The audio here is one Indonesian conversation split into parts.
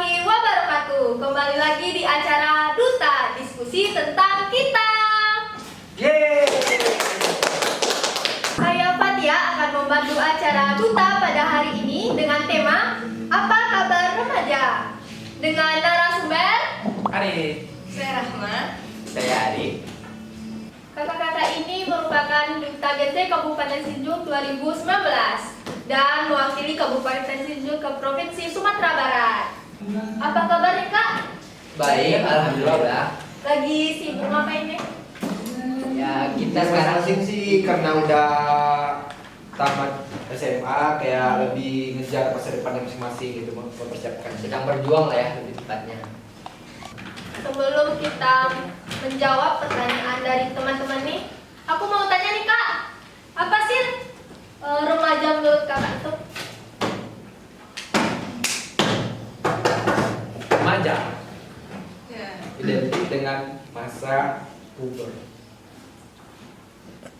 warahmatullahi wabarakatuh. Kembali lagi di acara Duta, diskusi tentang kita. Yeay! Saya Fatia akan membantu acara Duta pada hari ini dengan tema Apa Kabar Remaja? Dengan narasumber Ari, saya Rahma. saya Ari. Kakak-kakak ini merupakan Duta GT Kabupaten Sinjung 2019 dan mewakili Kabupaten Sinjung ke Provinsi Sumatera Barat. Apa kabarnya Kak? Baik, alhamdulillah. Lagi sibuk ngapain nih? Ya kita Kita sekarang masing-masing sih karena udah tamat SMA kayak lebih ngejar masa depannya masing-masing gitu, mempersiapkan. sedang berjuang lah ya lebih tepatnya. Sebelum kita menjawab pertanyaan dari teman-teman nih, aku mau tanya nih Kak, apa sih remaja menurut Kakak itu? Remaja Ya. identik dengan masa puber.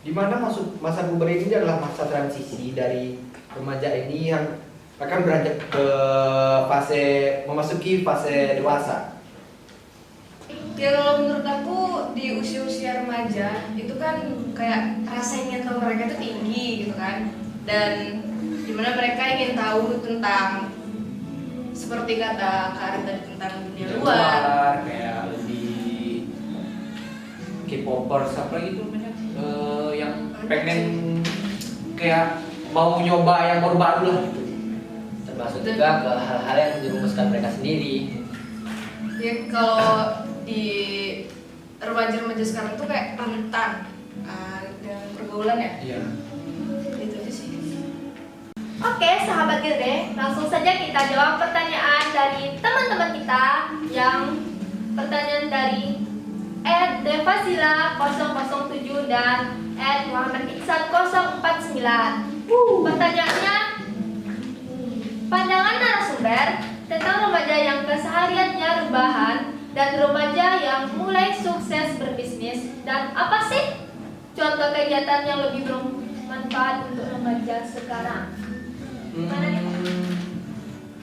Dimana masuk masa puber ini adalah masa transisi dari remaja ini yang akan beranjak ke memasuki fase dewasa. Ya kalau menurut aku di usia-usia remaja itu kan kayak rasa ingin tahu mereka itu tinggi gitu kan, dan dimana mereka ingin tahu tentang seperti kata Kak Ari tadi tentang dunia luar. Kayak lebih K-popers apa gitu namanya, yang pengen kayak mau nyoba yang baru-baru lah gitu. Termasuk juga ke hal-hal yang dirumuskan mereka sendiri. Ya kalau di remaja-remaja sekarang tuh kayak rentan dengan pergaulan ya. Iya. Itu aja sih. Oke, sahabat Gede, langsung saja kita jawab pertanyaan dari teman-teman kita yang pertanyaan dari @devasila 007 dan @muhammadiksan049. Pertanyaannya, pandangan narasumber tentang remaja yang kesehariannya rebahan dan remaja yang mulai sukses berbisnis, dan apa sih contoh kegiatan yang lebih bermanfaat untuk remaja sekarang? Gimana nih, Pak?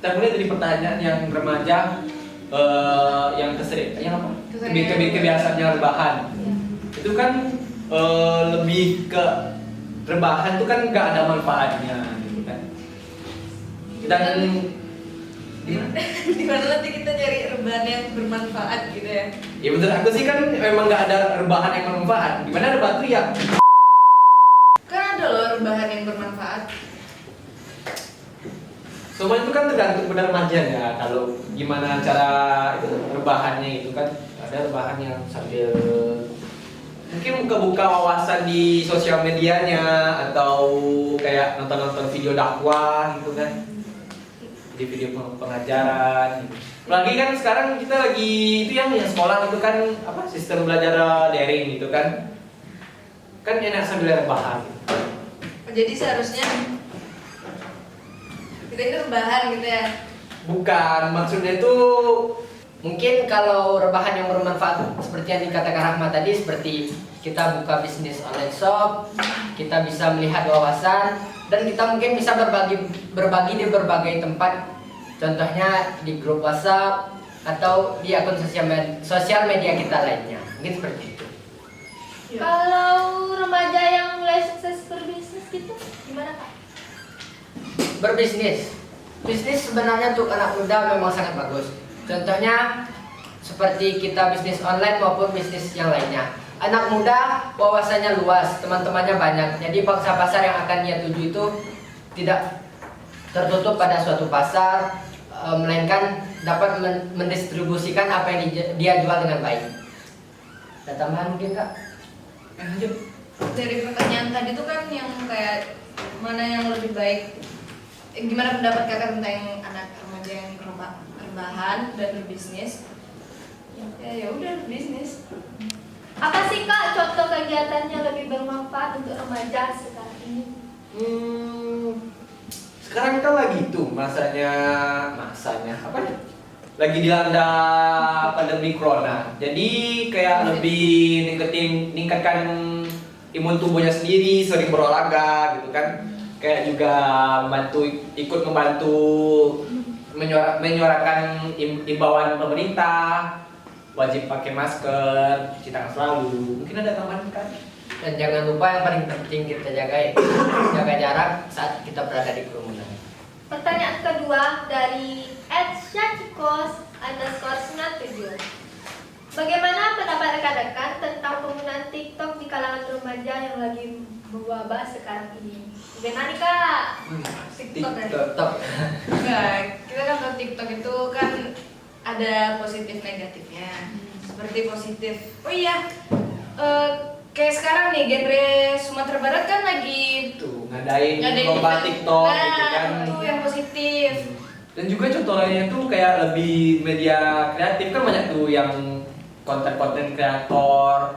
Kita mulai dari pertanyaan yang remaja yang yang apa? Kebiasaannya rebahan. Itu kan lebih ke rebahan tuh kan nggak ada manfaatnya gitu kan. Dan Di mana nanti kita nyari rebahan yang bermanfaat gitu ya. ya menurut aku sih kan memang nggak ada rebahan yang bermanfaat. Dimana rebahan tuh ya Kan ada loh rebahan yang bermanfaat. semua itu kan tergantung pada remajanya. Kalau gimana cara itu rebahannya itu kan ada rebahan yang sambil mungkin buka-buka wawasan di sosial medianya atau kayak nonton-nonton video dakwah gitu kan, di video pengajaran gitu. Lagi kan sekarang kita lagi itu yang sekolah itu kan apa sistem belajar daring gitu kan enak sambil rebahan gitu. Jadi seharusnya kita ini rebahan gitu ya. Bukan, maksudnya itu Mungkin kalau rebahan yang bermanfaat seperti yang dikatakan Rahma tadi, seperti kita buka bisnis online shop, kita bisa melihat wawasan, dan kita mungkin bisa berbagi di berbagai tempat. Contohnya di grup WhatsApp atau di akun sosial media kita lainnya. Mungkin seperti itu. Kalau remaja yang mulai sukses berbisnis gitu, gimana Kak? Berbisnis. Bisnis sebenarnya untuk anak muda memang sangat bagus. Contohnya seperti kita bisnis online maupun bisnis yang lainnya. Anak muda wawasannya luas, teman-temannya banyak. Jadi pangsa pasar yang akan dia tuju itu tidak tertutup pada suatu pasar, melainkan dapat mendistribusikan apa yang dia jual dengan baik. Ada tambahan mungkin Kak? lanjut. Dari pertanyaan tadi tuh kan yang kayak mana yang lebih baik, gimana pendapat kakak tentang anak remaja yang rebahan dan berbisnis? Ya udah berbisnis. Apa sih Kak contoh kegiatan yang lebih bermanfaat untuk remaja sekarang ini? Sekarang kita lagi tuh masanya apa ya? Lagi dilanda pandemi corona. Jadi kayak lebih ningkatkan imun tubuhnya sendiri, sering berolahraga gitu kan. Kayak juga ikut membantu menyuarakan imbauan pemerintah, wajib pakai masker, cuci tangan selalu. Mungkin ada tambahan kan? Dan jangan lupa yang paling penting kita jaga jarak saat kita berada di kerumunan. Pertanyaan kedua dari @syakikos_97. Bagaimana pendapat rekan-rekan tentang penggunaan TikTok di kalangan remaja yang lagi berwabah sekarang ini? Gimana nih Kak? TikTok ya? TikTok. Enggak, kita kan tahu TikTok itu kan ada positif negatifnya. Seperti positif. Oh iya, kayak sekarang nih genre Sumatera Barat kan lagi Tuh, ngadain lomba event. TikTok Nah, gitu kan. itu yang positif. Dan juga contoh lainnya tuh kayak lebih media kreatif kan banyak tuh yang konten-konten kreator,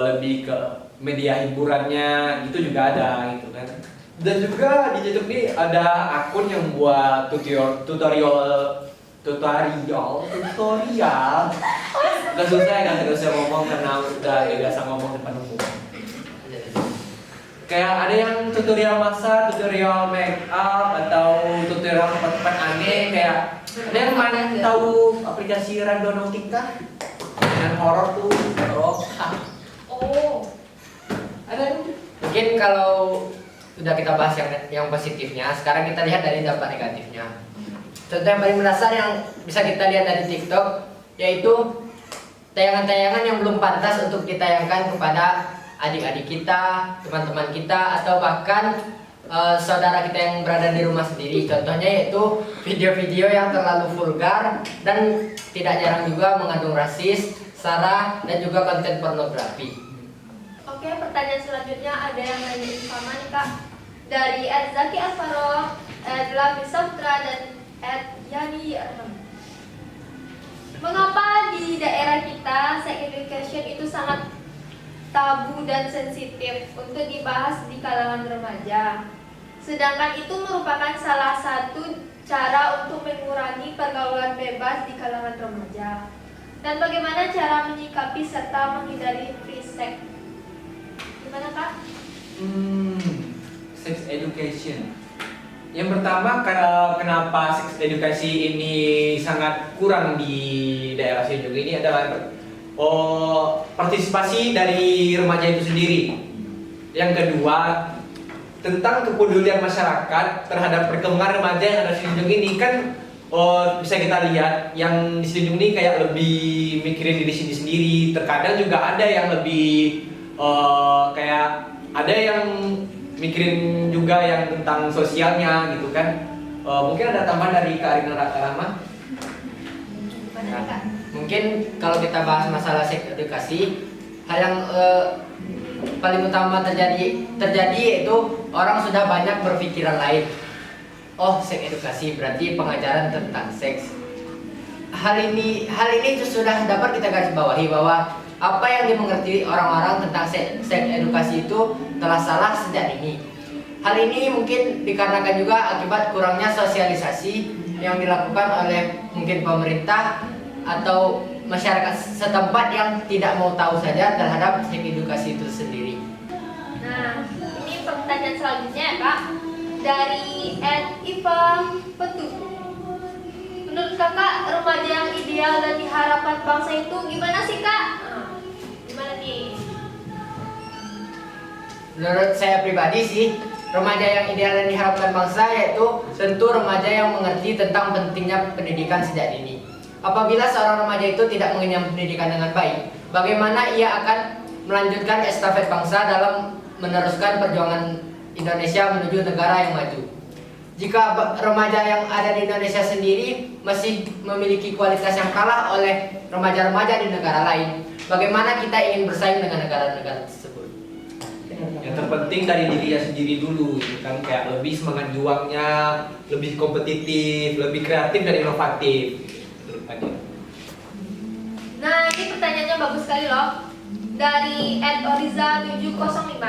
lebih ke media hiburannya gitu juga ada gitu kan. Dan juga di YouTube nih ada akun yang buat tutorial. Gak susah ya, gak usah ngomong karena udah biasa ngomong depan umum. Kayak ada yang tutorial masak, tutorial make up, atau tutorial tempat-tempat aneh. Kayak ada yang main tahu aplikasi Randonautica dengan horor tuh, Oh, ada yang Mungkin kalau udah kita bahas yang positifnya, sekarang kita lihat dari dampak negatifnya. Contoh yang paling mendasar yang bisa kita lihat dari TikTok yaitu tayangan-tayangan yang belum pantas untuk ditayangkan kepada adik-adik kita, teman-teman kita, atau bahkan saudara kita yang berada di rumah sendiri. Contohnya yaitu video-video yang terlalu vulgar dan tidak jarang juga mengandung rasis, sara, dan juga konten pornografi. Oke, pertanyaan selanjutnya ada yang nanyain sama nih Kak. Dari @Zaki Alvaro, @Lapisaftra, dan @Yani Arham. Mengapa di daerah kita sex education itu sangat tabu dan sensitif untuk dibahas di kalangan remaja? Sedangkan itu merupakan salah satu cara untuk mengurangi pergaulan bebas di kalangan remaja. Dan bagaimana cara menyikapi serta menghindari free sex? Gimana Kak? Sex education. Yang pertama, kenapa sex edukasi ini sangat kurang di daerah Sejong ini adalah partisipasi dari remaja itu sendiri. Yang kedua, tentang kepedulian masyarakat terhadap perkembangan remaja yang ada di Sejong ini kan bisa kita lihat yang di Sejong ini kayak lebih mikirin diri sendiri. Terkadang juga ada yang lebih kayak ada yang mikirin juga yang tentang sosialnya gitu kan. Mungkin ada tambahan dari Kak Arina Rahma? Gimana Kak? Mungkin kalau kita bahas masalah seks edukasi, hal yang paling utama terjadi yaitu orang sudah banyak berpikiran lain. Oh, seks edukasi berarti pengajaran tentang seks. Hal ini sudah dapat kita garis bawahi bahwa apa yang dimengerti orang-orang tentang seks edukasi itu telah salah sejak dini. Hal ini mungkin dikarenakan juga akibat kurangnya sosialisasi yang dilakukan oleh mungkin pemerintah atau masyarakat setempat yang tidak mau tahu saja terhadap seks edukasi itu sendiri. Nah, ini pertanyaan selanjutnya ya Kak. Dari @Iva Petu. Menurut Kakak, remaja yang ideal dan diharapkan bangsa itu gimana sih Kak? Gimana nih? Menurut saya pribadi sih, remaja yang ideal dan diharapkan bangsa yaitu tentu remaja yang mengerti tentang pentingnya pendidikan sejak dini. Apabila seorang remaja itu tidak mengenyam pendidikan dengan baik, bagaimana ia akan melanjutkan estafet bangsa dalam meneruskan perjuangan Indonesia menuju negara yang maju. Jika remaja yang ada di Indonesia sendiri masih memiliki kualitas yang kalah oleh remaja-remaja di negara lain, bagaimana kita ingin bersaing dengan negara-negara tersebut? Yang terpenting dari dirinya sendiri dulu, gitu kan, kayak lebih semangat juangnya, lebih kompetitif, lebih kreatif dan inovatif. Menurut Adi. Nah, ini pertanyaannya bagus sekali loh. Dari @oriza705.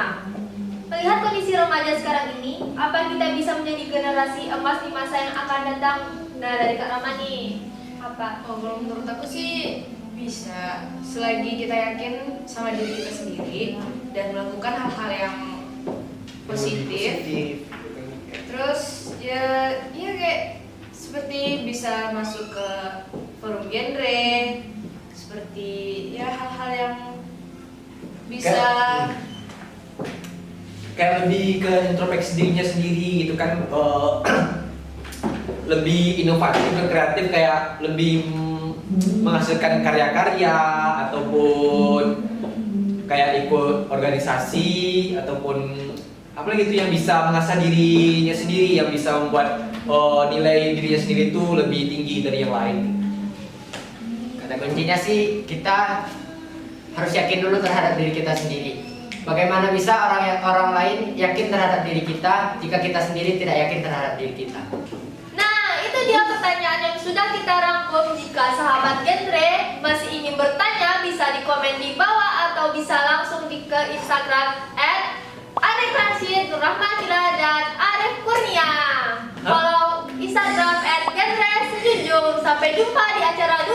Melihat kondisi remaja sekarang ini, apa kita bisa menjadi generasi emas di masa yang akan datang? Nah, dari Kak Rama nih, apa? Oh, kalau menurut aku sih bisa, selagi kita yakin sama diri kita sendiri dan melakukan hal-hal yang positif. Terus ya kayak seperti kayak lebih ke introspeksi dirinya sendiri gitu kan, lebih inovatif dan kreatif, kayak lebih menghasilkan karya-karya ataupun kayak ikut organisasi ataupun apalagi itu yang bisa mengasah dirinya sendiri, yang bisa membuat nilai dirinya sendiri itu lebih tinggi dari yang lain. Kata kuncinya sih kita harus yakin dulu terhadap diri kita sendiri. Bagaimana bisa orang lain yakin terhadap diri kita jika kita sendiri tidak yakin terhadap diri kita? Nah, itu dia pertanyaan yang sudah kita rangkum. Jika sahabat genre masih ingin bertanya, bisa di komen di bawah atau bisa langsung ke Instagram @Arif Rashid, Nur Rahmatila, dan Arif Kurnia. Follow Instagram @genre sejunjung. Sampai jumpa di acara